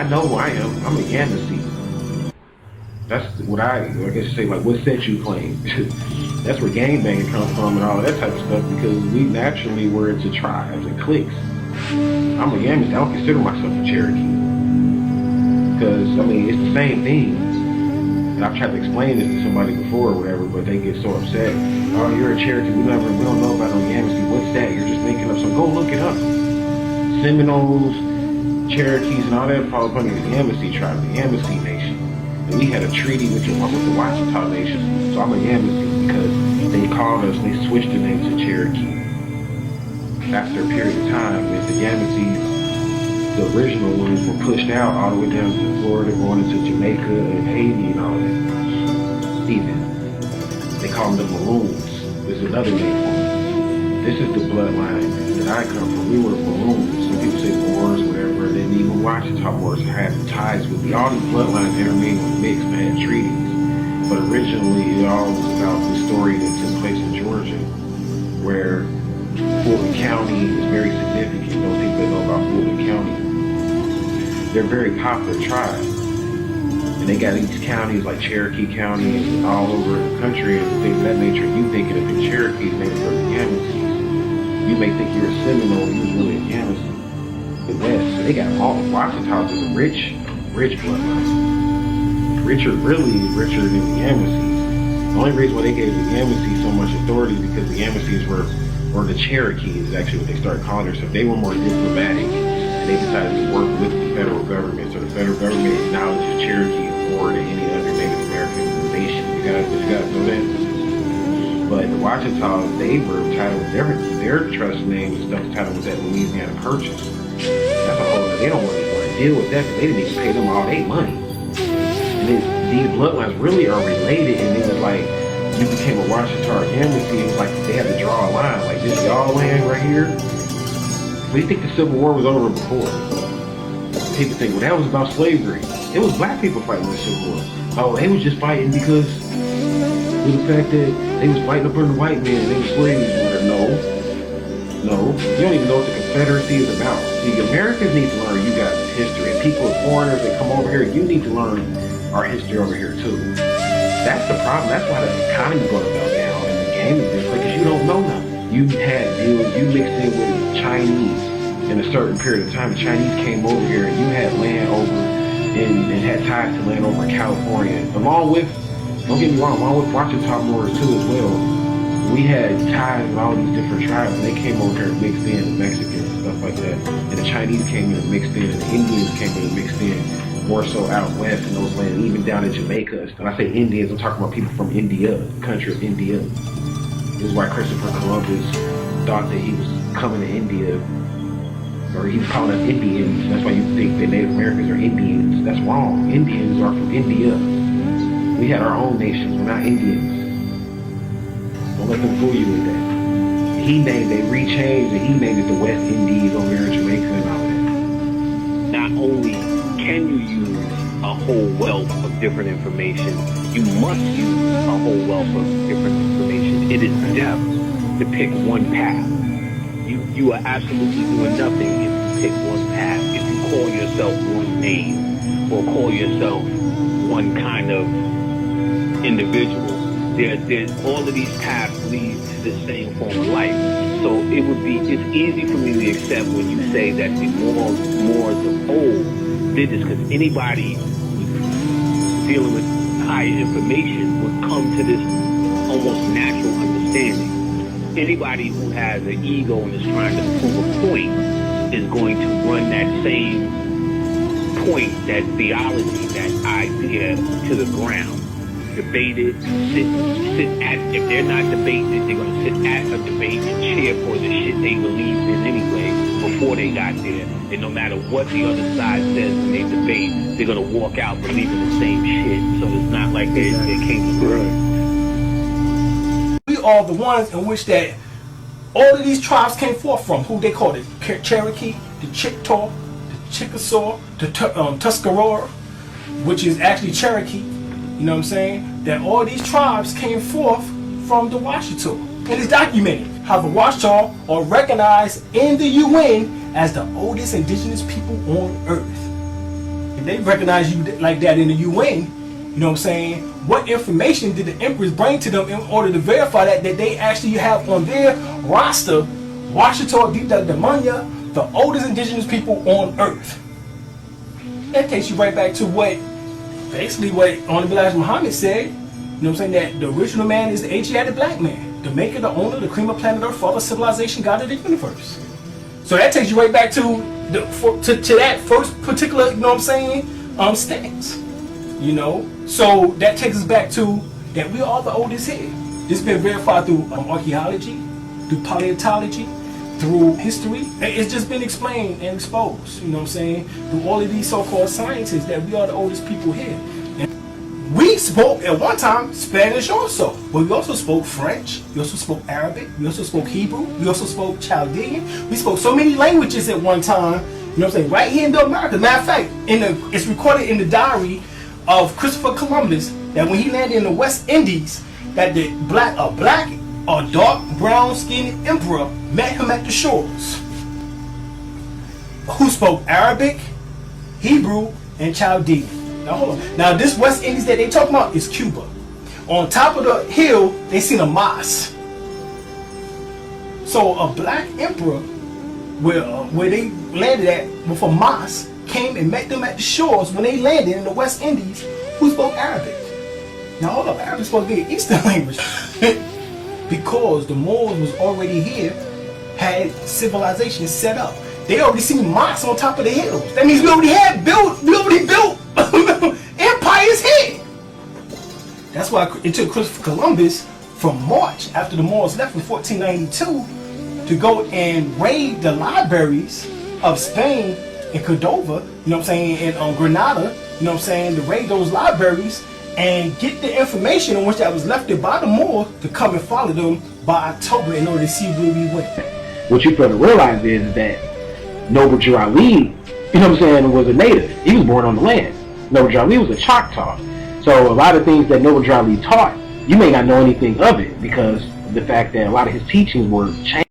I know who I am. I'm a Yamasee. That's what I guess you say, like, what set you claim. That's where gangbanging comes from and all that type of stuff, because we naturally were into tribes and cliques. I'm a Yamasee. I don't consider myself a Cherokee. Because, I mean, it's the same thing. And I've tried to explain this to somebody before or whatever, but they get so upset. Oh, you're a Cherokee. We don't know about no Yamasee. What's that? You're just making up something. Go look it up. Seminoles, Cherokees, and all that fall up under the Yamasee tribe, the Yamasee Nation. And we had a treaty with the Washita Nation. So I'm a Yamasee because they called us, they switched the name to Cherokee. After a period of time, the Yamasees, the original ones, were pushed out all the way down to Florida, going into Jamaica and Haiti and all that. Even they call them the Maroons. There's another name for them. This is the bloodline that I come from. We were Maroons. Some people say Moors, whatever. Then even Washita Moors had ties with all these bloodlines intermingled, mixed, and had treaties. But originally, it all was about the story that took place in Georgia, where Fulton County is very significant. Those people that know about Fulton County, they're a very popular tribe. And they got these counties like Cherokee County and all over the country and things of that nature. You thinking of the Cherokees, maybe for the Yamasees. You may think you're a Seminole, you're really a Yamasee. The West, so they got all the Washita's is a rich bloodline. Really richer than the Yamasees. The only reason why they gave the Yamasees so much authority is because the Yamasees or the Cherokees, actually what they started calling themselves. They were more diplomatic, and they decided to work with the federal government. So the federal government acknowledges Cherokee more than any other Native American nation. You gotta know that. But the Wachitas, they were entitled, their trust names and stuff entitled with that Louisiana Purchase. That's a whole, they don't want to deal with that because they didn't even pay them all their money. And these bloodlines really are related, and it was like, you became a Washita or Yamasee, it was like they had to draw a line, like this y'all land right here. But you think the Civil War was over before? People think, well, that was about slavery. It was black people fighting the Civil War. Oh, they was just fighting because of the fact that they was fighting up under the white man and they were slaves. No. You don't even know what the Confederacy is about. See, Americans need to learn you guys' history. And people, foreigners that come over here, you need to learn our history over here too. That's the problem. That's why the economy's going to melt down and the game is different, because you don't know nothing. You had deals, you mixed in with the Chinese in a certain period of time. The Chinese came over here and you had land over and had ties to land over in California. Along with, don't get me wrong, along with Washita Moors too as well. We had ties with all these different tribes, and they came over here and mixed in, the Mexicans and stuff like that. And the Chinese came in and mixed in, and the Indians came in and mixed in. More so out west in those lands, even down in Jamaica. When I say Indians, I'm talking about people from India, the country of India. This is why Christopher Columbus thought that he was coming to India, or he was calling us Indians. That's why you think that Native Americans are Indians. That's wrong. Indians are from India. We had our own nations. We're not Indians. Don't let them fool you with that. They rechanged, and he named it the West Indies over here in Jamaica and all that. Not only can you use a whole wealth of different information, you must use a whole wealth of different information. It is death to pick one path. You are absolutely doing nothing if you pick one path. If you call yourself one name or call yourself one kind of individual, there's all of these paths lead to the same form of life. So it's easy for me to accept when you say that the Moors of old did this, because anybody dealing with higher information would come to this almost natural understanding. Anybody who has an ego and is trying to prove a point is going to run that same point, that theology, that idea to the ground. Debate it, sit at, if they're not debating it, they're going to sit at a debate and cheer for the shit they believed in anyway before they got there. And no matter what the other side says when they debate, they're going to walk out believing the same shit. So it's not like they came to learn. We are the ones in which that all of these tribes came forth from, who they call the Cherokee, the Chickasaw, the Chickasaw, the Tuscarora, which is actually Cherokee. You know what I'm saying? That all these tribes came forth from the Washita. And it's documented how the Washita are recognized in the UN as the oldest indigenous people on earth. they recognize you like that in the UN. You know what I'm saying? What information did the emperors bring to them in order to verify that they actually have on their roster Washita Dita Demanya, the oldest indigenous people on Earth? That takes you right back to what Honorable Elijah Muhammad said. You know what I'm saying? That the original man is the Asiatic black man, the maker, the owner, the cream of planet Earth, father, civilization, God of the universe. So that takes you right back to that first particular, you know what I'm saying, stance. You know, so that takes us back to that we are the oldest here. This has been verified through archaeology, through paleontology, through history. It's just been explained and exposed, you know what I'm saying, through all of these so-called scientists that we are the oldest people here. And we spoke at one time Spanish also, but we also spoke French, we also spoke Arabic, we also spoke Hebrew, we also spoke Chaldean. We spoke so many languages at one time, you know what I'm saying, right here in the Americas. Matter of fact, it's recorded in the diary of Christopher Columbus that when he landed in the West Indies, that the dark brown skinned emperor met him at the shores, who spoke Arabic, Hebrew, and Chaldean. Now hold on. Now this West Indies that they talking about is Cuba. On top of the hill, they seen a mosque. So a black emperor, where they landed at with a mosque, came and met them at the shores when they landed in the West Indies, who spoke Arabic. Now hold up, Arabic is supposed to be an Eastern language. Because the Moors was already here, had civilization set up. They already seen mosques on top of the hills. That means we already built empires here. That's why it took Christopher Columbus from March, after the Moors left in 1492, to go and raid the libraries of Spain and Cordova, you know what I'm saying, and Granada, you know what I'm saying, to raid those libraries and get the information on which that was left there by the Moors to come and follow them by October in order to see where we went. What you fail to realize is that Noble Drew Ali, you know what I'm saying, was a native. He was born on the land. Noble Drew Ali was a Choctaw. So a lot of things that Noble Drew Ali taught, you may not know anything of it because of the fact that a lot of his teachings were changed.